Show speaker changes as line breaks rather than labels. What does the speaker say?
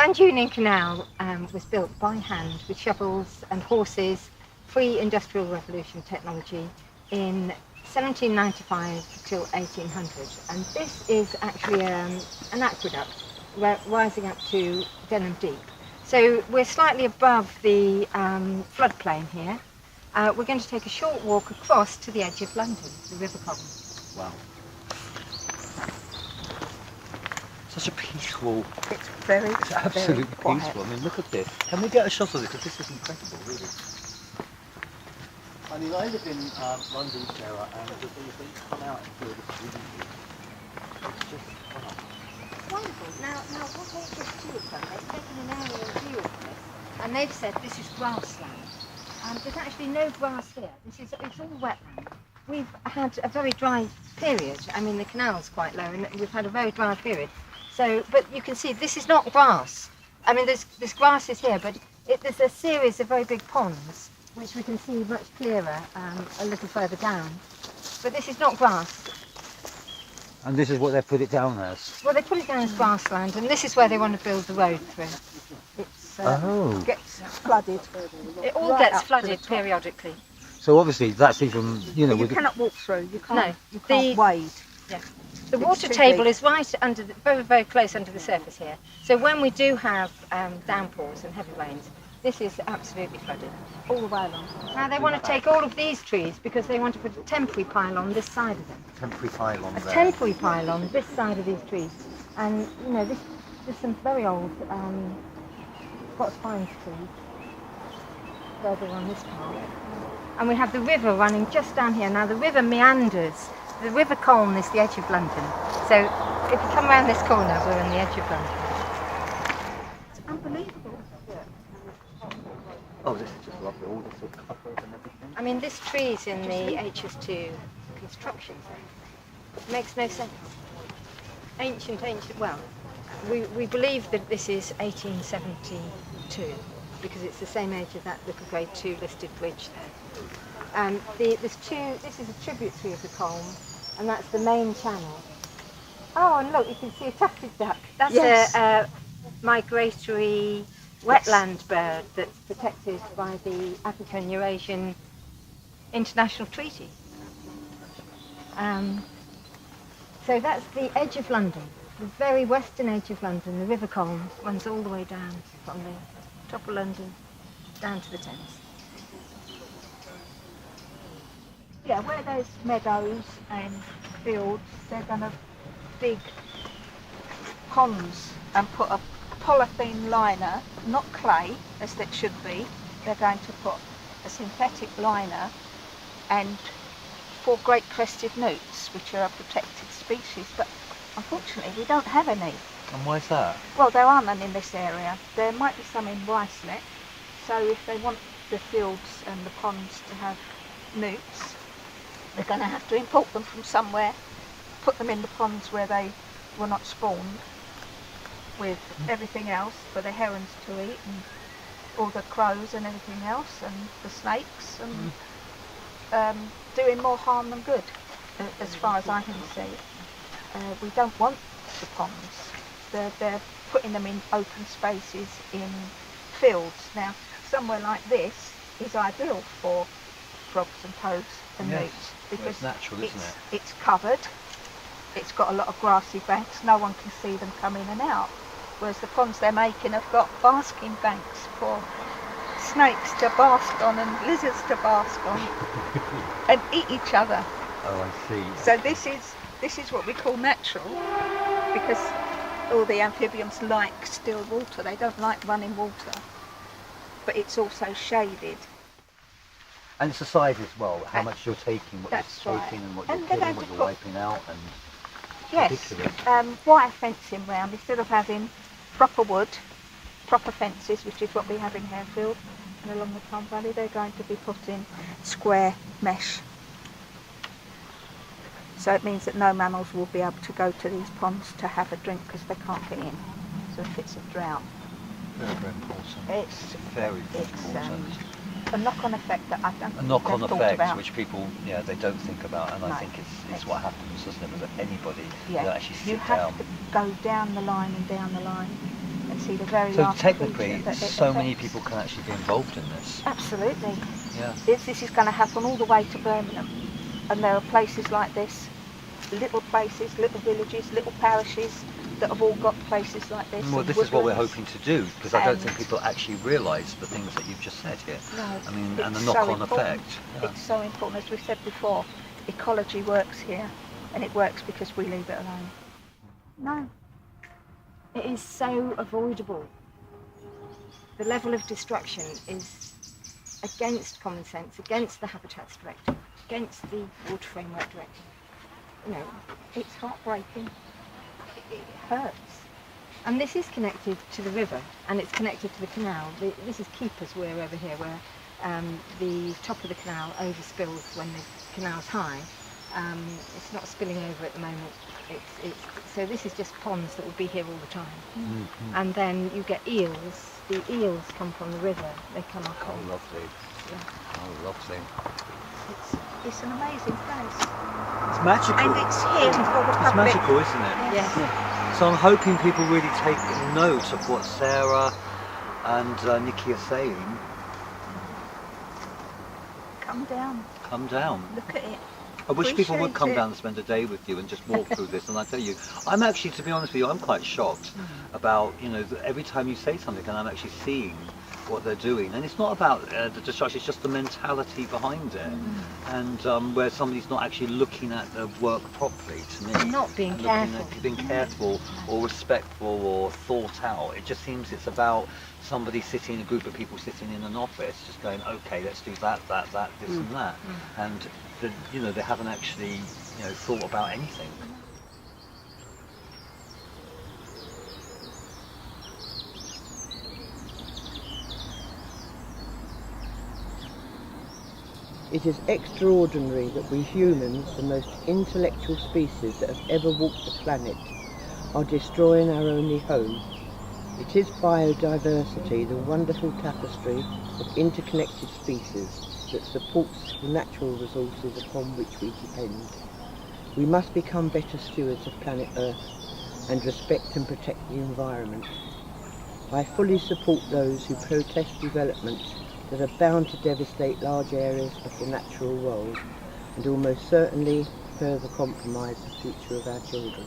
Grand Union Canal was built by hand with shovels and horses, pre-industrial revolution technology, in 1795 till 1800. And this is actually an aqueduct rising up to Denham Deep. So we're slightly above the floodplain here. We're going to take a short walk across to the edge of London, the River Colne.
Wow. Such a peaceful...
It's very,
It's absolutely
very
peaceful. I mean, look at this. Can we get a shot of this? Because this is incredible, really. I mean, I live in London, Sarah, and the thing is that you come out and feel this really. It's just, wow.
Wonderful. Now what HS2 have done, they've taken an aerial view of this, and they've said this is grassland. There's actually no grass here. It's all wetland. We've had a very dry period. I mean, the canal's quite low, and we've had a very dry period. So, but you can see this is not grass. I mean, there's grasses here, but there's a series of very big ponds, which we can see much clearer a little further down. But this is not grass.
And this is what they put it down as?
Well, they put it down as grassland, and this is where they want to build the road through. It gets flooded. It all gets flooded periodically.
So obviously that's even, you know...
You cannot walk through, you can't,
no,
you can't wade.
Yeah. The water table is right under, very, very close under the surface here. So when we do have downpours and heavy rains, this is absolutely flooded all the way along. Now they want to take all of these trees because they want to put a temporary pylon this side of them.
Temporary pylon there.
A temporary pylon this side of these trees. And you know, there's some very old Scots pine trees further on this part. And we have the river running just down here. Now the river meanders. The River Colne is the edge of London. So if you come around this corner, we're on the edge of London. It's unbelievable.
Oh, this is just lovely, all this sort of cover and everything.
I mean, this tree's in the HS2 construction zone. It makes no sense. Ancient, well, we believe that this is 1872 because it's the same age as that little grade 2 listed bridge there. This is a tributary of the Colne, and that's the main channel. Oh, and look, you can see a tufted duck. That's a migratory wetland bird that's protected by the African Eurasian International Treaty. So that's the edge of London, the very western edge of London. The River Colne runs all the way down from the top of London down to the Thames.
Yeah, where there's meadows and fields, they're going to dig ponds and put a polythene liner, not clay as it should be. They're going to put a synthetic liner and 4 great crested newts, which are a protected species, but unfortunately we don't have any.
And why is that?
Well, there are none in this area. There might be some in Ruislip, so if they want the fields and the ponds to have newts, they're going to have to import them from somewhere, put them in the ponds where they were not spawned, with everything else for the herons to eat and all the crows and everything else and the snakes, and doing more harm than good as far as I can see. We don't want the ponds. They're putting them in open spaces in fields. Now somewhere like this is ideal for frogs and toads and newts because
it's natural, isn't it?
It's covered. It's got a lot of grassy banks, no one can see them come in and out. Whereas the ponds they're making have got basking banks for snakes to bask on and lizards to bask on and eat each other.
Oh, I see.
So this is what we call natural, because all the amphibians like still water, they don't like running water. But it's also shaded.
And it's the size as well, how much you're taking, what
That's
you're
right.
taking and what
And
you're
they're
killing,
going
what
to
you're
put-
wiping out, and
Yes,
ridiculous.
wire fencing round instead of having proper wood, proper fences, which is what we have in Harefield and along the Tom Valley. They're going to be putting square mesh. So it means that no mammals will be able to go to these ponds to have a drink because they can't get in. So if it's a drought,
Very, very important.
it's
Very, very important.
a knock-on effect that I don't
A
think
knock-on
they've thought
effect,
about.
which people, they don't think about, and I
No.
think it's what happens, doesn't it, with anybody
Yeah,
that actually
you
sit
have
down.
to go down the line and down the line can see the very
So
last
technically,
feature that it
so many
affects.
people can actually be involved in this.
Absolutely.
Yeah.
This is going to happen all the way to Birmingham, and there are places like this, little places, little villages, little parishes that have all got places like this.
Well,
and
this is what we're
woodlands.
hoping to do, because I don't
And-
think people actually realise the things that you've just said here.
No,
I mean, and the
it's so
knock-on
important.
effect. Yeah.
It's so important, as we said before. Ecology works here, and it works because we leave it alone. No.
It is so avoidable. The level of destruction is against common sense, against the Habitats Directive, against the Water Framework Directive. You know,
It's heartbreaking. It hurts.
and this is connected to the river, and it's connected to the canal. This is Keeper's Weir over here, where the top of the canal overspills when the canal's high. It's not spilling over at the moment. So this is just ponds that will be here all the time.
Mm-hmm.
And then you get eels. The eels come from the river. They come up.
Oh, lovely.
Yeah.
Oh, lovely.
It's an amazing place.
It's magical.
And it's here for the
It's
public.
magical, isn't it?
Yes.
So I'm hoping people really take note of what Sarah and Nikki are saying.
Come down,
Come down.
look at it.
I wish people would
Appreciate
come
it.
down and spend a day with you and just walk through this. And I tell you, I'm actually, to be honest with you, I'm quite shocked about, you know, every time you say something and I'm actually seeing what they're doing. And it's not about the destruction, it's just the mentality behind it. And where somebody's not actually looking at the work properly, to me.
Not being
And
careful.
looking at being careful or respectful or thought out. It just seems it's about somebody sitting, a group of people sitting in an office, just going, okay, let's do that, this and that. And, you know, they haven't actually, you know, thought about anything.
It is extraordinary that we humans, the most intellectual species that have ever walked the planet, are destroying our only home. It is biodiversity, the wonderful tapestry of interconnected species that supports the natural resources upon which we depend. We must become better stewards of planet Earth and respect and protect the environment. I fully support those who protest developments that are bound to devastate large areas of the natural world and almost certainly further compromise the future of our children.